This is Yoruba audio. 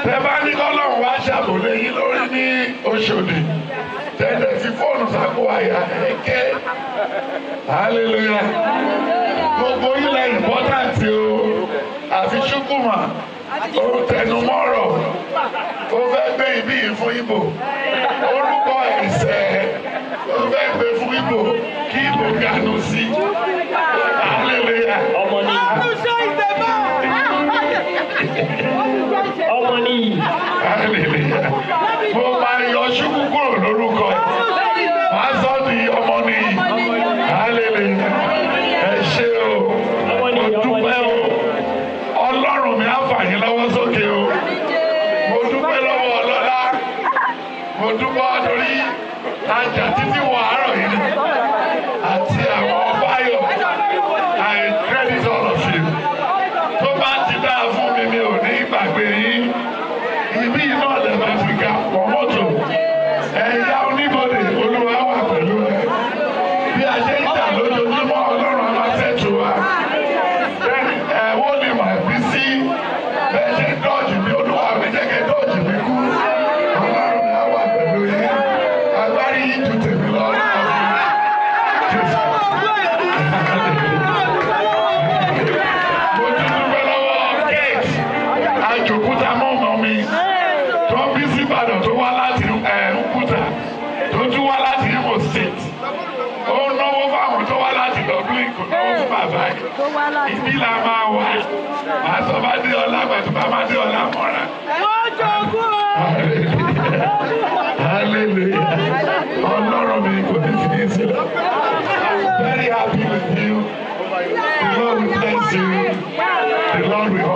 Tẹ́ bá ní kọ́lọ́run wá ṣàbòlé yín lórí ní Òṣòdì. Tẹ́lẹ̀ fi fóònù sápò àyà ẹ̀kẹ́. Hallelujah. Gbogbo ilẹ̀ ìmpọ́tàntì o. Àfi Ṣúkùmà. Ó tẹnumọ́rọ̀. Ó fẹ́ gbé ibi yìí fún Ìgbò. Orúkọ ẹ̀sẹ̀. Ó fẹ́ gbé fún Ìgbò. Kí Ìgbò gànú sí. Hallelujah. Ọmọ nìyí. Hallelujah. Mo máa yọ Ṣúkú kúrò lórúkọ ẹ̀. Màá sọ di ọmọ nìyí. Hallelujah. Ẹ ṣé o. Mo dúpẹ́ o. Ọlọ́run mi á fà yín lọ́wọ́ sókè o. Mo dúpẹ́ lọ́wọ́ ọlọ́lá. Mo dúpẹ́ torí ajá títí wọ àárọ̀ yìí àti àwọn báyọ̀. I credit all of you. Tó bá ti dáa fún mi, mi ò ní gbàgbé yín. Ibi náà lè máa fi ga pọ̀ mọ́tò. Ẹ̀yà oníbodè Olúwa wà pẹ̀lú ẹ̀. Bí a ṣe ń jà lójoojúmọ́, Ọlọ́run á máa ṣètò wa. Wọ́n lè máa bí sí bẹ́ẹ̀ ṣe dọ́ọ̀jì mi, Olúwa mi jẹ́ kí dọ́ọ̀jì mi kú. Ọlọ́run mi á wà pẹ̀lú yín. Agbárí yín ju tèmi lọ. Mo ti dúpẹ́ lọ́wọ́ Kate Àjòkúta mọ́mọ́ mi tó bí sí Ìbàdàn tó wá láti Òkúta tó tún wá láti Imo State. Ó náwó fáwọn tó wá láti Dublin kò náwó fún bàbá yìí. Ibi là máa wà. Màá sọ bá dé ọlá pẹ̀lú bá má dé ọlá mọ́ra. Hallelujah. Ọlọ́run mi kò ní fi sílẹ̀. Very happy with you. The Lord will bless you. The Lord will